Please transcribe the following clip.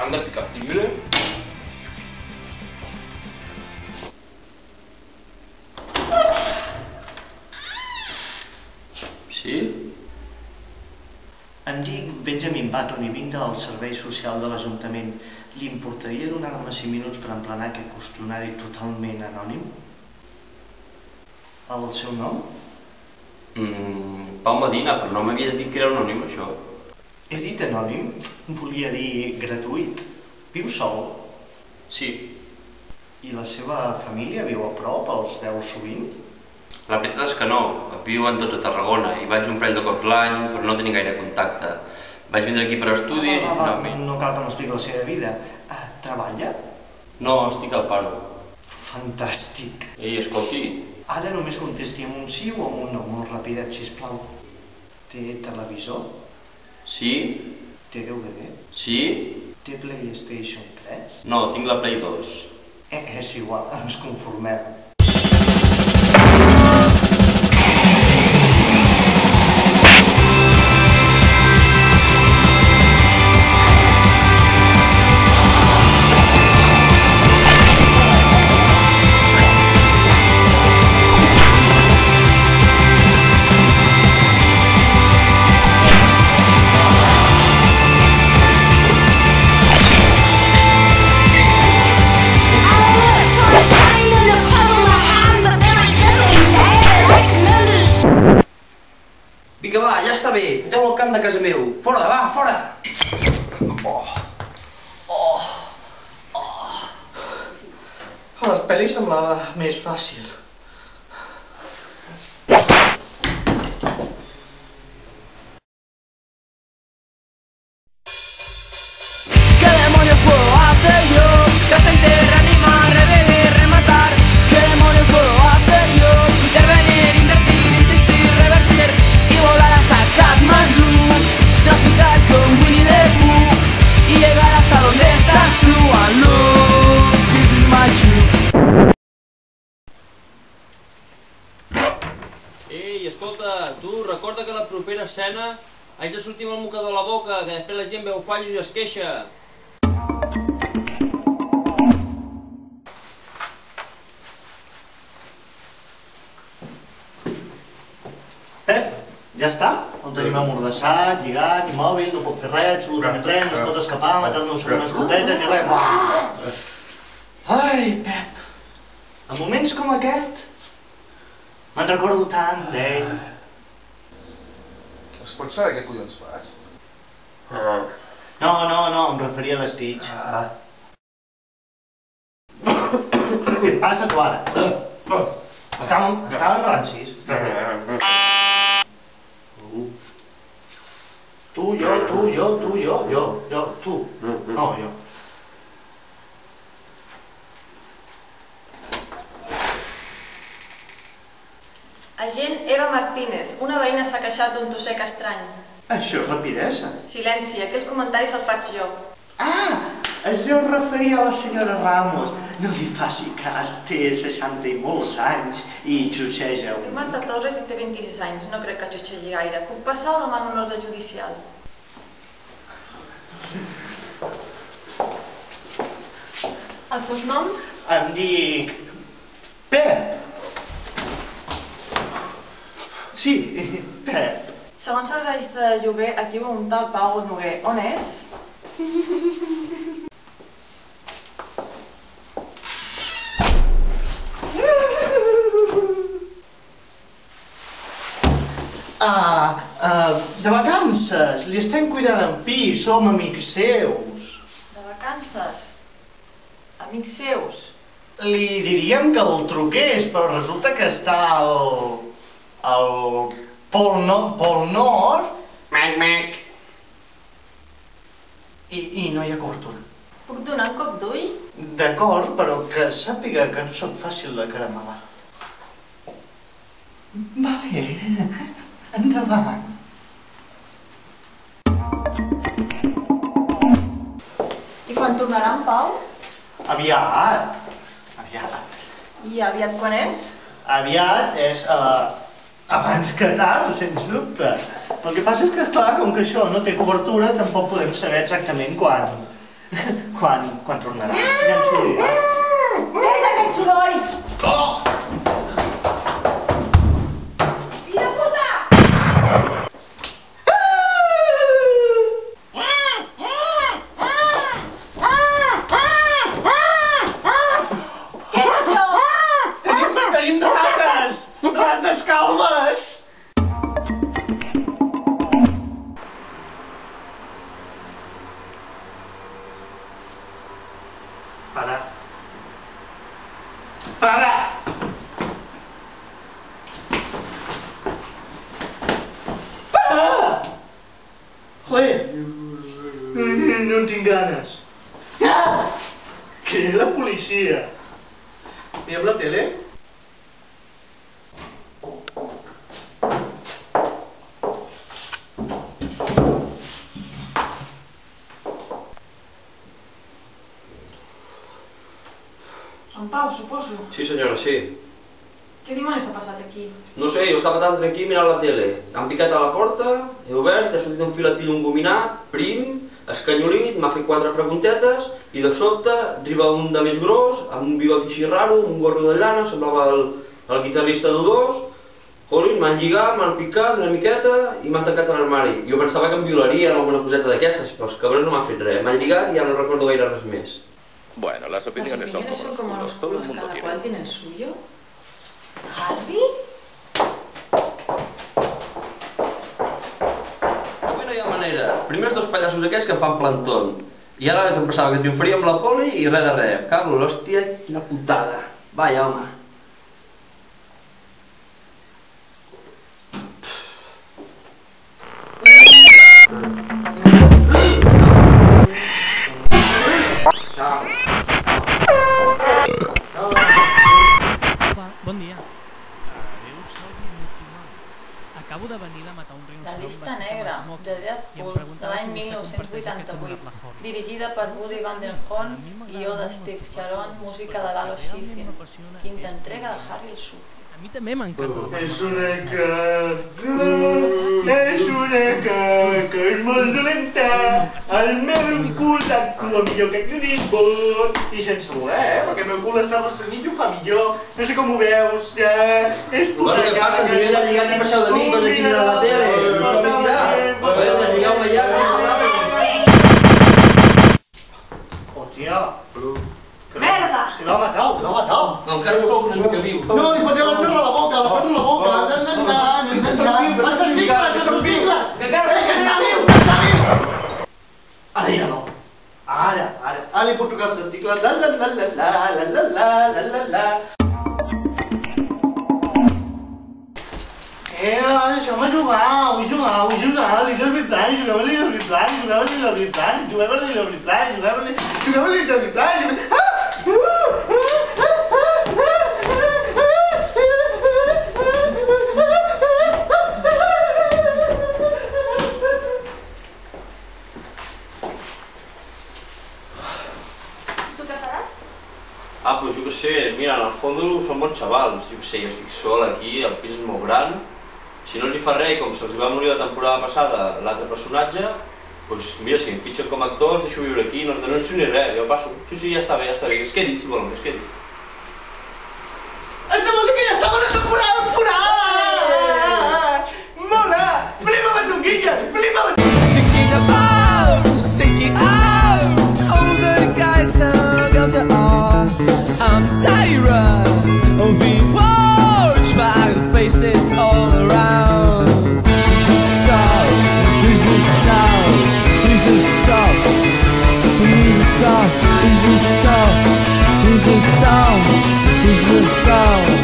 Han de picar tigre. Sí? Em dic Benjamin Patton i vinc del Servei Social de l'Ajuntament. Li importaria donar-me 5 minuts per emplenar aquest qüestionari totalment anònim? El seu nom? Pau Medina, però no m'havia dit que era anònim, això. He dit anònim? Volia dir gratuït. Viu sol? Sí. I la seva família viu a prop? Els veu sovint? La veritat és que no. Viuen tots a Tarragona i vaig un parell de cops l'any, però no tenir gaire contacte. Vaig vindre aquí per estudis i finalment... No cal que m'expliqui la seva vida. Treballa? No, estic al paro. Fantàstic. Ei, escolti. Ara només contesti amb un sí o amb un no, molt rapidet, sisplau. Té televisor? Sí? Té DVD? Sí? Té PlayStation 3? No, tinc la Play 2. És igual, ens conformem. Vinga, va, ja està bé. Foteu al camp de casa meu. Fora, va, fora! A les pel·lis semblava més fàcil. ¿Qué demonios puedo hacer yo? Desenterrar, reanimar, revivir, rematar. ¿Qué demonios puedo hacer yo? Intervenir, invertir, insistir, revertir y volar hasta Kathmandu. Traficar con Winnie the Pooh y llegar hasta donde estás tú. And look, this is my truth. Ei, escolta, tu recorda que a la propera escena haig de sortir amb el mocador a la boca, que després la gent veu fallos i es queixa. Pep, ja està? El tenim amordassat, lligat, immòbil, no pot fer res, absolutament res, no es pot escapar, la cara no se una escopeta ni res. Ai, Pep, en moments com aquest, me'n recordo tant d'ell. Es pot saber què collons fas? No, em referia a l'Stitch. Què et passa tu ara? Estàvem rancis, està bé. Tu, jo, tu. No, jo. Agent Eva Martínez, una veïna s'ha queixat d'un tossec estrany. Això és rapidesa. Silenci, aquells comentaris els faig jo. Es deu referir a la senyora Ramos. No li faci cas, té 60 i molts anys i xuxeja Estic Marta Torres i té 26 anys, no crec que xuxegi gaire. Puc passar o demano un ordre judicial? Els seus noms? Em dic... Pep. Sí, Pep. Segons el registre de lloguer, aquí viu un tal Pau Noguer. On és? De vacances. Li estem cuidant en pis, som amics seus. De vacances? Amics seus? Li diríem que el truqués, però resulta que està al Pol Nord. Mac. I no hi ha cobertura. Puc donar un cop d'ull? D'acord, però que sàpiga que no sóc fàcil de caramelar. Va bé, endavant. I quan tornarà en Pau? Aviat. I aviat quan és? Aviat és abans que tard, sens dubte. El que passa és que, esclar, com que això no té cobertura, tampoc podem saber exactament quan. Quan tornarà? Ja ens ho dirà. Què és aquest soroll? Oh! Fill de puta! Què és això? Tenim rates! Rates calmes! Para. Para! Para! Joder! No en tinc ganes. Ah! Que és la policia. Mirem la tele? En Pau, suposo. Sí senyora, sí. Què dimonis ha passat aquí? No sé, jo estava tan tranquil mirant la tele. Han picat a la porta, he obert, ha sortit un filatil engominat, prim, escanyolit, m'ha fet 4 preguntetes i de sobte arriba un de més gros, amb un bigoti així raro, un gorro de llana, semblava el guitarrista d'U2. Jolín, m'han lligat, m'han picat una miqueta i m'han tancat a l'armari. Jo pensava que em violarien alguna coseta d'aquestes, però els cabrons no m'han fet res. M'han lligat i ja no recordo gaire res més. Bueno, las opiniones son como los culos, todo el mundo cada cual tiene el suyo. ¿Harvey? Avui no hi ha manera. Primer els 2 pallassos aquests que em fan plantón. I ara que em pensava que triomfaria amb la poli i res de res. Cago, l'hòstia, quina putada. Vaya, home. Bon dia. Déu salvi musulmà. Acabo de venir de matar un La rinoceront llista vestit negra, com a de Smoker Death i em Pool, de preguntava l'any si vostè comparteix aquest amor 1988, per la Holly. dirigida per Woody Vanderhoorn, guió de Steve Sharon, música de Lalo Schifrin, quinta entrega de Harry el Sucio. A mi també m'encanta. És una caca, és molt dolenta. El meu cul actua millor que Clint Eastwood. I sense voler, perquè el meu cul està ressenyit i ho fa millor. No sé com ho veus, ja. És puta Bueno, què passa? Teniu de lligar i passeu de mi, tots aquí mirant la tele. No us vam mirar. Vaig lligar-me ja. Hòstia. Merda! Que l'ha matat, l'ha matat. No, encara no una mica viu. No, li fotré la xorra a la boca, la foto a la boca. Vaig testicles, que són testicles. Que està viu, que està viu. Ara ja no. Ara li puc tocar els testicles. Deixeu-me jugar, vull jugar. Little Big Planet, jugava a Little Big Planet, jugava a Little Big Planet, jugava a Little Big Planet, jugava a Little Big Planet. Tu què faràs? Ah, pues jo què sé, mira, en el fons són bons xavals. Jo què sé, jo estic sol aquí, el pis és molt gran. Si no els hi fa res, com se'ls va morir la temporada passada l'altre personatge, doncs mira, si em fitxen com a actor, els deixo viure aquí, no els denuncio ni res, jo passo. Sí, ja està bé, es quedi, si volen, es quedi. Això vol dir que ja segona temporada em forat! Mola! Flipa amb Longuilles! Flipa amb... Thinking about taking out all the guys and girls that are. I'm tired of being watched by the faces all around. Please just stop, please just stop, please just stop, please just stop, please just stop, please just stop, please just stop.